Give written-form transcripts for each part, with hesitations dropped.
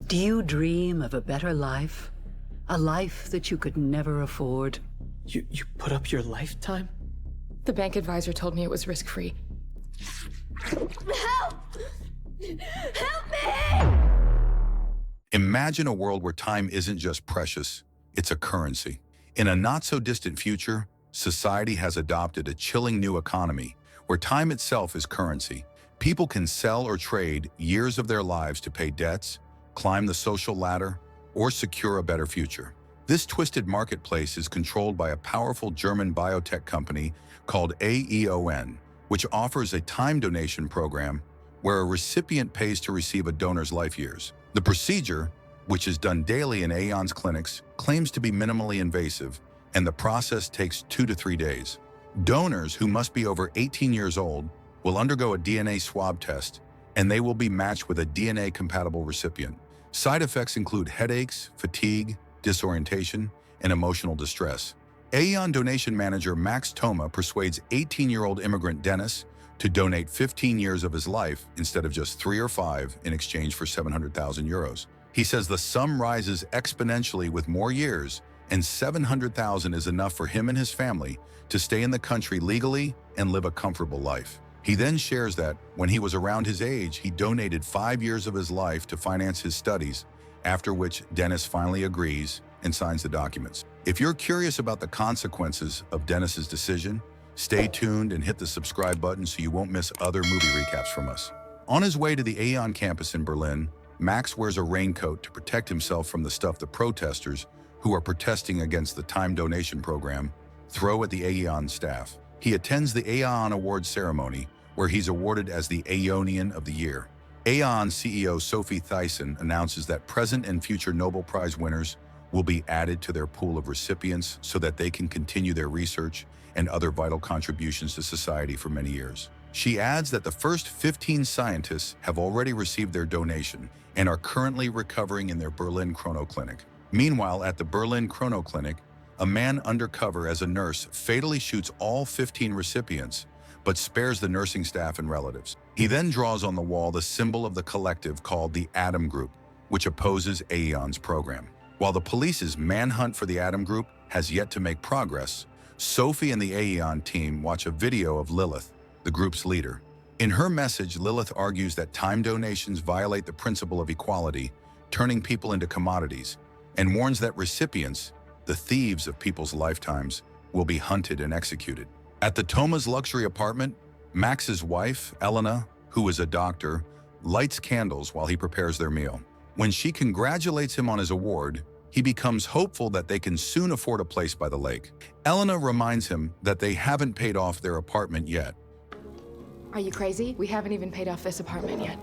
Do you dream of a better life? A life that you could never afford? You put up your lifetime? The bank advisor told me it was risk-free. Help! Help me! Imagine a world where time isn't just precious, it's a currency. In a not-so-distant future, society has adopted a chilling new economy where time itself is currency. People can sell or trade years of their lives to pay debts, climb the social ladder, or secure a better future. This twisted marketplace is controlled by a powerful German biotech company called AEON, which offers a time donation program where a recipient pays to receive a donor's life years. The procedure, which is done daily in AEON's clinics, claims to be minimally invasive, and the process takes 2 to 3 days. Donors who must be over 18 years old will undergo a DNA swab test, and they will be matched with a DNA-compatible recipient. Side effects include headaches, fatigue, disorientation, and emotional distress. AEON donation manager Max Thoma persuades 18-year-old immigrant Dennis to donate 15 years of his life instead of just 3 or 5 in exchange for 700,000 euros. He says the sum rises exponentially with more years, and 700,000 is enough for him and his family to stay in the country legally and live a comfortable life. He then shares that when he was around his age, he donated 5 years of his life to finance his studies, after which Dennis finally agrees and signs the documents. If you're curious about the consequences of Dennis's decision, stay tuned and hit the subscribe button so you won't miss other movie recaps from us. On his way to the AEON campus in Berlin, Max wears a raincoat to protect himself from the stuff the protesters, who are protesting against the time donation program, throw at the AEON staff. He attends the AEON Awards ceremony, where he's awarded as the Aeonian of the Year. AEON CEO Sophie Thyssen announces that present and future Nobel Prize winners will be added to their pool of recipients so that they can continue their research and other vital contributions to society for many years. She adds that the first 15 scientists have already received their donation and are currently recovering in their Berlin Chrono Clinic. Meanwhile, at the Berlin Chrono Clinic, a man undercover as a nurse fatally shoots all 15 recipients, but spares the nursing staff and relatives. He then draws on the wall the symbol of the collective called the Atom Group, which opposes AEON's program. While the police's manhunt for the Atom Group has yet to make progress, Sophie and the AEON team watch a video of Lilith, the group's leader. In her message, Lilith argues that time donations violate the principle of equality, turning people into commodities, and warns that recipients, the thieves of people's lifetimes, will be hunted and executed. At the Thoma's luxury apartment, Max's wife, Elena, who is a doctor, lights candles while he prepares their meal. When she congratulates him on his award, he becomes hopeful that they can soon afford a place by the lake. Elena reminds him that they haven't paid off their apartment yet. Are you crazy? We haven't even paid off this apartment yet.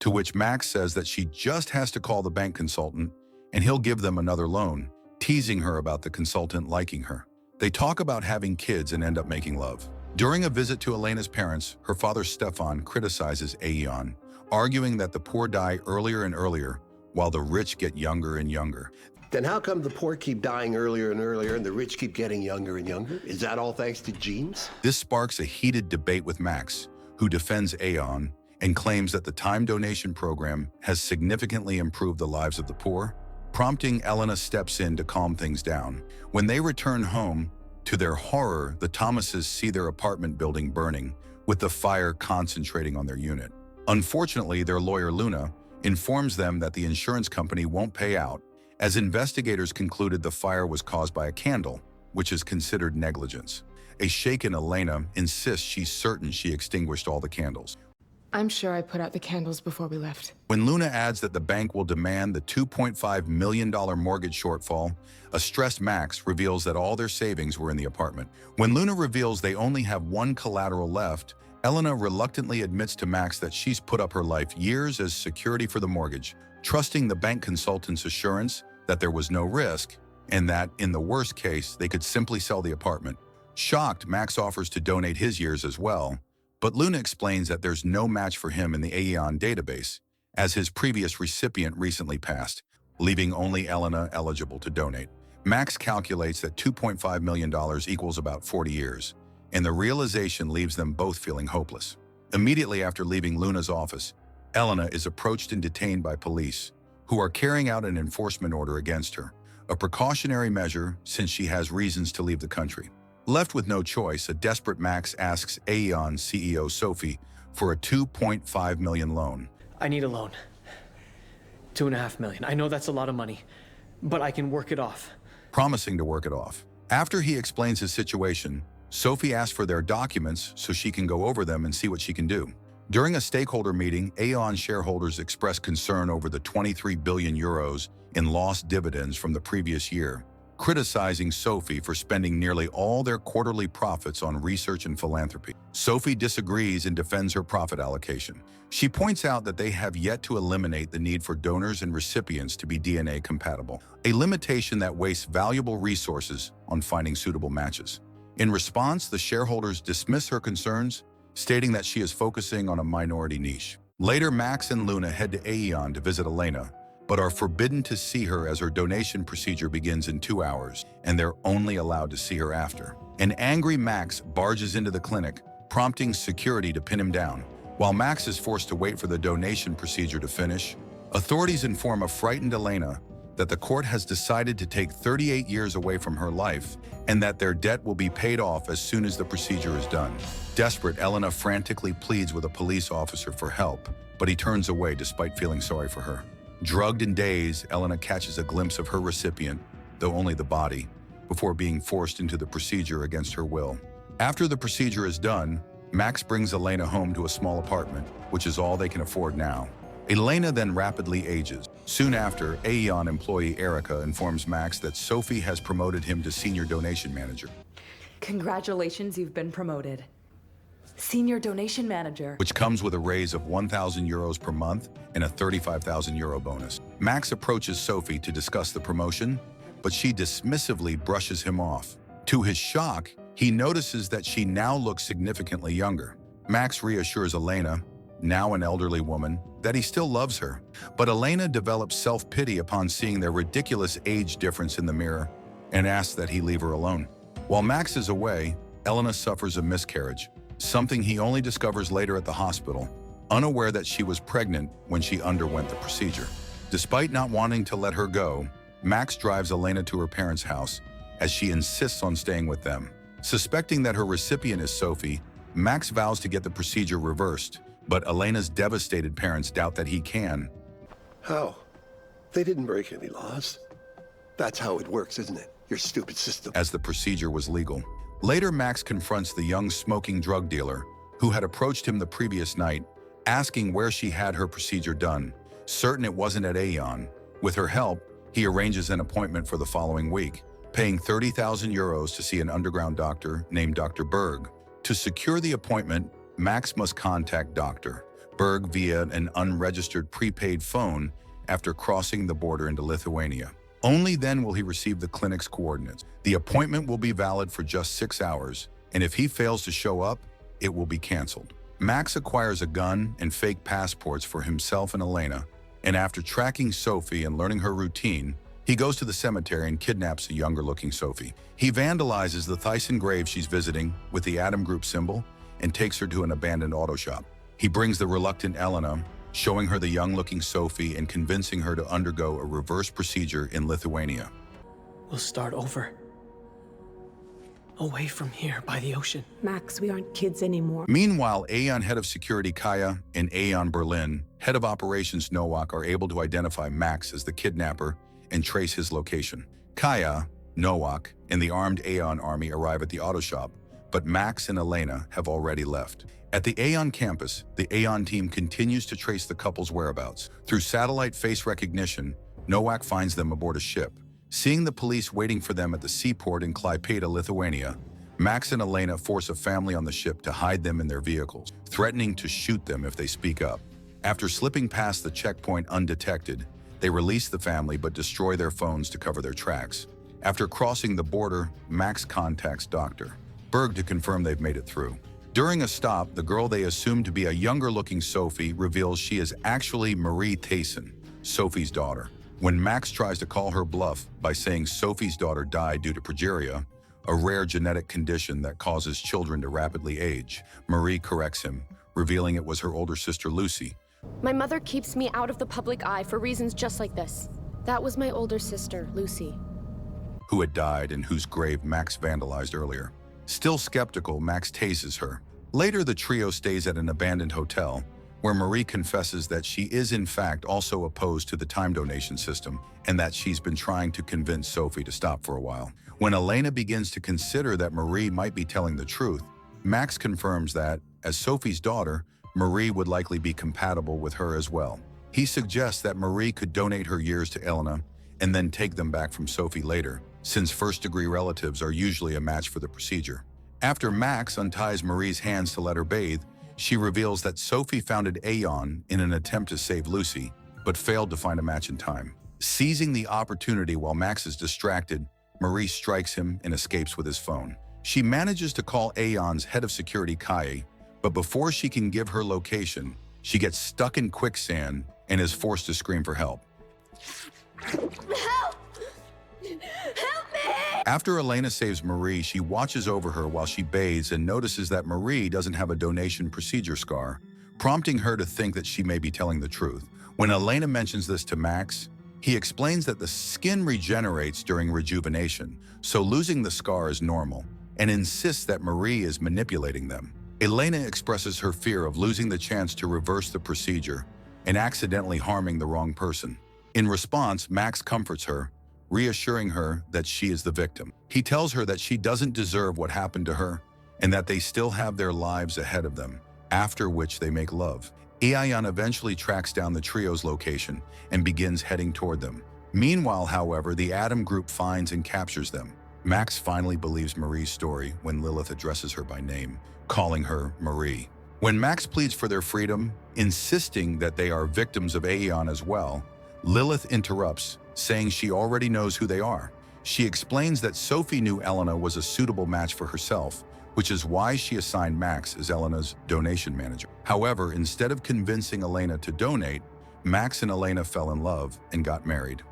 To which Max says that she just has to call the bank consultant and he'll give them another loan, teasing her about the consultant liking her. They talk about having kids and end up making love. During a visit to Elena's parents, her father Stefan criticizes AEON, arguing that the poor die earlier and earlier, while the rich get younger and younger. Then how come the poor keep dying earlier and earlier and the rich keep getting younger and younger? Is that all thanks to genes? This sparks a heated debate with Max, who defends AEON and claims that the time donation program has significantly improved the lives of the poor, prompting Elena steps in to calm things down. When they return home, to their horror, the Thomases see their apartment building burning, with the fire concentrating on their unit. Unfortunately, their lawyer Luna informs them that the insurance company won't pay out, as investigators concluded the fire was caused by a candle, which is considered negligence. A shaken Elena insists she's certain she extinguished all the candles. I'm sure I put out the candles before we left. When Luna adds that the bank will demand the $2.5 million mortgage shortfall, a stressed Max reveals that all their savings were in the apartment. When Luna reveals they only have one collateral left, Elena reluctantly admits to Max that she's put up her life years as security for the mortgage, trusting the bank consultant's assurance that there was no risk and that, in the worst case, they could simply sell the apartment. Shocked, Max offers to donate his years as well, but Luna explains that there's no match for him in the AEON database, as his previous recipient recently passed, leaving only Elena eligible to donate. Max calculates that $2.5 million equals about 40 years, and the realization leaves them both feeling hopeless. Immediately after leaving Luna's office, Elena is approached and detained by police, who are carrying out an enforcement order against her, a precautionary measure since she has reasons to leave the country. Left with no choice, a desperate Max asks Aeon CEO Sophie for a $2.5 million loan. I need a loan. 2.5 million. I know that's a lot of money, but I can work it off. Promising to work it off. After he explains his situation, Sophie asks for their documents so she can go over them and see what she can do. During a stakeholder meeting, Aeon shareholders expressed concern over the 23 billion euros in lost dividends from the previous year, criticizing Sophie for spending nearly all their quarterly profits on research and philanthropy. Sophie disagrees and defends her profit allocation. She points out that they have yet to eliminate the need for donors and recipients to be DNA compatible, a limitation that wastes valuable resources on finding suitable matches. In response, the shareholders dismiss her concerns, stating that she is focusing on a minority niche. Later, Max and Luna head to Aeon to visit Elena, but are forbidden to see her as her donation procedure begins in 2 hours, and they're only allowed to see her after. An angry Max barges into the clinic, prompting security to pin him down. While Max is forced to wait for the donation procedure to finish, authorities inform a frightened Elena that the court has decided to take 38 years away from her life and that their debt will be paid off as soon as the procedure is done. Desperate, Elena frantically pleads with a police officer for help, but he turns away despite feeling sorry for her. Drugged and dazed, Elena catches a glimpse of her recipient, though only the body, before being forced into the procedure against her will. After the procedure is done, Max brings Elena home to a small apartment, which is all they can afford now. Elena then rapidly ages. Soon after, Aeon employee Erica informs Max that Sophie has promoted him to senior donation manager. Congratulations, you've been promoted. Senior donation manager. Which comes with a raise of 1,000 euros per month and a 35,000 euro bonus. Max approaches Sophie to discuss the promotion, but she dismissively brushes him off. To his shock, he notices that she now looks significantly younger. Max reassures Elena, now an elderly woman, that he still loves her. But Elena develops self-pity upon seeing their ridiculous age difference in the mirror and asks that he leave her alone. While Max is away, Elena suffers a miscarriage, something he only discovers later at the hospital, unaware that she was pregnant when she underwent the procedure. Despite not wanting to let her go, Max drives Elena to her parents' house as she insists on staying with them. Suspecting that her recipient is Sophie, Max vows to get the procedure reversed, but Elena's devastated parents doubt that he can. How? They didn't break any laws. That's how it works, isn't it? Your stupid system. As the procedure was legal. Later, Max confronts the young smoking drug dealer who had approached him the previous night, asking where she had her procedure done. Certain it wasn't at Aeon, with her help, he arranges an appointment for the following week, paying 30,000 euros to see an underground doctor named Dr. Berg. To secure the appointment, Max must contact Dr. Berg via an unregistered prepaid phone after crossing the border into Lithuania. Only then will he receive the clinic's coordinates. The appointment will be valid for just 6 hours, and if he fails to show up, it will be canceled. Max acquires a gun and fake passports for himself and Elena, and after tracking Sophie and learning her routine, he goes to the cemetery and kidnaps a younger-looking Sophie. He vandalizes the Thyssen grave she's visiting with the Atom Group symbol and takes her to an abandoned auto shop. He brings the reluctant Elena, showing her the young-looking Sophie and convincing her to undergo a reverse procedure in Lithuania. We'll start over. Away from here, by the ocean. Max, we aren't kids anymore. Meanwhile, Aeon head of security Kaya and Aeon Berlin, head of operations Nowak, are able to identify Max as the kidnapper and trace his location. Kaya, Nowak, and the armed Aeon army arrive at the auto shop, but Max and Elena have already left. At the Aeon campus, the Aeon team continues to trace the couple's whereabouts. Through satellite face recognition, Nowak finds them aboard a ship. Seeing the police waiting for them at the seaport in Klaipėda, Lithuania, Max and Elena force a family on the ship to hide them in their vehicles, threatening to shoot them if they speak up. After slipping past the checkpoint undetected, they release the family but destroy their phones to cover their tracks. After crossing the border, Max contacts Dr. Berg to confirm they've made it through. During a stop, the girl they assume to be a younger-looking Sophie reveals she is actually Marie Thyssen, Sophie's daughter. When Max tries to call her bluff by saying Sophie's daughter died due to progeria, a rare genetic condition that causes children to rapidly age, Marie corrects him, revealing it was her older sister Lucy, My mother keeps me out of the public eye for reasons just like this. That was my older sister, Lucy. Who had died and whose grave Max vandalized earlier. Still skeptical, Max tases her. Later, the trio stays at an abandoned hotel, where Marie confesses that she is in fact also opposed to the time donation system and that she's been trying to convince Sophie to stop for a while. When Elena begins to consider that Marie might be telling the truth, Max confirms that, as Sophie's daughter, Marie would likely be compatible with her as well. He suggests that Marie could donate her years to Elena and then take them back from Sophie later, since first-degree relatives are usually a match for the procedure. After Max unties Marie's hands to let her bathe, she reveals that Sophie founded Aeon in an attempt to save Lucy, but failed to find a match in time. Seizing the opportunity while Max is distracted, Marie strikes him and escapes with his phone. She manages to call Aeon's head of security, Kai, but before she can give her location, she gets stuck in quicksand and is forced to scream for help. Help! Help me! After Elena saves Marie, she watches over her while she bathes and notices that Marie doesn't have a donation procedure scar, prompting her to think that she may be telling the truth. When Elena mentions this to Max, he explains that the skin regenerates during rejuvenation, so losing the scar is normal, and insists that Marie is manipulating them. Elena expresses her fear of losing the chance to reverse the procedure and accidentally harming the wrong person. In response, Max comforts her, reassuring her that she is the victim. He tells her that she doesn't deserve what happened to her and that they still have their lives ahead of them, after which they make love. Aeon eventually tracks down the trio's location and begins heading toward them. Meanwhile, however, the Adam group finds and captures them. Max finally believes Marie's story when Lilith addresses her by name, calling her Marie. When Max pleads for their freedom, insisting that they are victims of Aeon as well, Lilith interrupts, saying she already knows who they are. She explains that Sophie knew Elena was a suitable match for herself, which is why she assigned Max as Elena's donation manager. However, instead of convincing Elena to donate, Max and Elena fell in love and got married.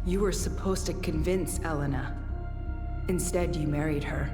You were supposed to convince Elena. Instead, you married her.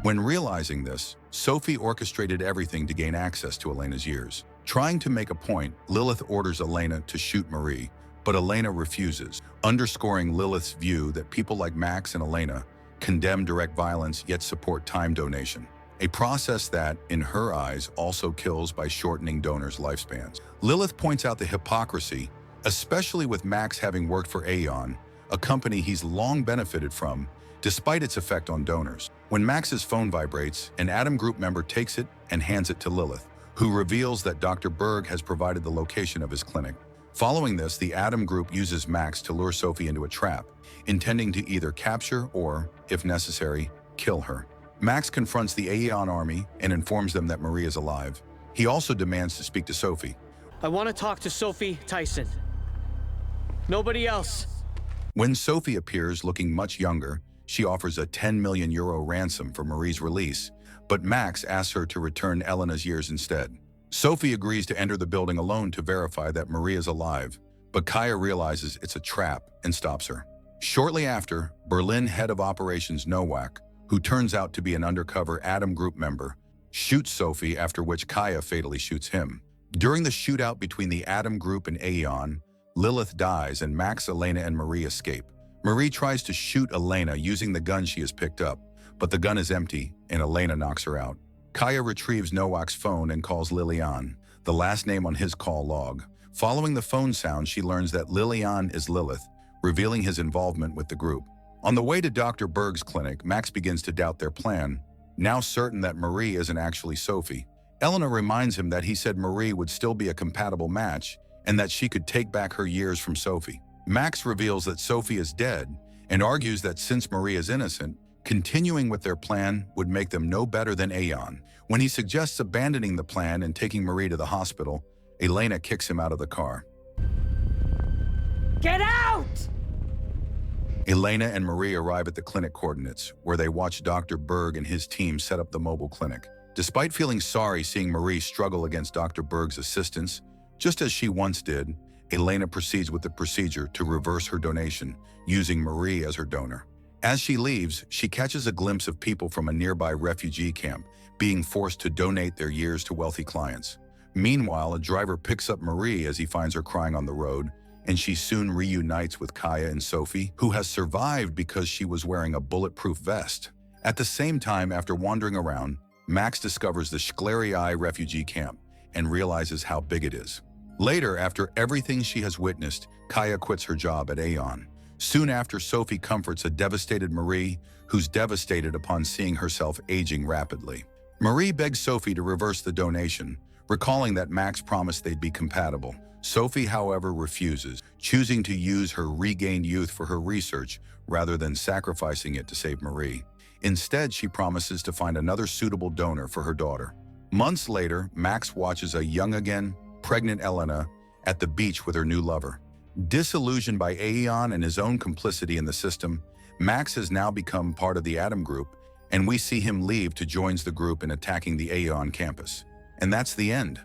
When realizing this, Sophie orchestrated everything to gain access to Elena's years. Trying to make a point, Lilith orders Elena to shoot Marie, but Elena refuses, underscoring Lilith's view that people like Max and Elena condemn direct violence yet support time donation, a process that, in her eyes, also kills by shortening donors' lifespans. Lilith points out the hypocrisy, especially with Max having worked for Aeon, a company he's long benefited from, despite its effect on donors. When Max's phone vibrates, an Adam group member takes it and hands it to Lilith, who reveals that Dr. Berg has provided the location of his clinic. Following this, the Adam group uses Max to lure Sophie into a trap, intending to either capture or, if necessary, kill her. Max confronts the Aeon army and informs them that Marie is alive. He also demands to speak to Sophie. I want to talk to Sophie Tyson. Nobody else. When Sophie appears looking much younger, she offers a 10 million euro ransom for Marie's release, but Max asks her to return Elena's years instead. Sophie agrees to enter the building alone to verify that Marie is alive, but Kaya realizes it's a trap and stops her. Shortly after, Berlin head of operations Nowak, who turns out to be an undercover Adam group member, shoots Sophie, after which Kaya fatally shoots him. During the shootout between the Adam group and Aeon, Lilith dies and Max, Elena, and Marie escape. Marie tries to shoot Elena using the gun she has picked up, but the gun is empty and Elena knocks her out. Kaya retrieves Nowak's phone and calls Lilian, the last name on his call log. Following the phone sound, she learns that Lilian is Lilith, revealing his involvement with the group. On the way to Dr. Berg's clinic, Max begins to doubt their plan, now certain that Marie isn't actually Sophie. Elena reminds him that he said Marie would still be a compatible match and that she could take back her years from Sophie. Max reveals that Sophie is dead and argues that since Marie is innocent, continuing with their plan would make them no better than Aeon. When he suggests abandoning the plan and taking Marie to the hospital, Elena kicks him out of the car. Get out! Elena and Marie arrive at the clinic coordinates, where they watch Dr. Berg and his team set up the mobile clinic. Despite feeling sorry seeing Marie struggle against Dr. Berg's assistance, just as she once did, Elena proceeds with the procedure to reverse her donation, using Marie as her donor. As she leaves, she catches a glimpse of people from a nearby refugee camp being forced to donate their years to wealthy clients. Meanwhile, a driver picks up Marie as he finds her crying on the road, and she soon reunites with Kaya and Sophie, who has survived because she was wearing a bulletproof vest. At the same time, after wandering around, Max discovers the Shklerii refugee camp and realizes how big it is. Later, after everything she has witnessed, Kaya quits her job at Aeon. Soon after, Sophie comforts a devastated Marie, who's devastated upon seeing herself aging rapidly. Marie begs Sophie to reverse the donation, recalling that Max promised they'd be compatible. Sophie, however, refuses, choosing to use her regained youth for her research rather than sacrificing it to save Marie. Instead, she promises to find another suitable donor for her daughter. Months later, Max watches a young again, pregnant Elena at the beach with her new lover. Disillusioned by Aeon and his own complicity in the system, Max has now become part of the Atom Group, and we see him leave to join the group in attacking the Aeon campus. And that's the end.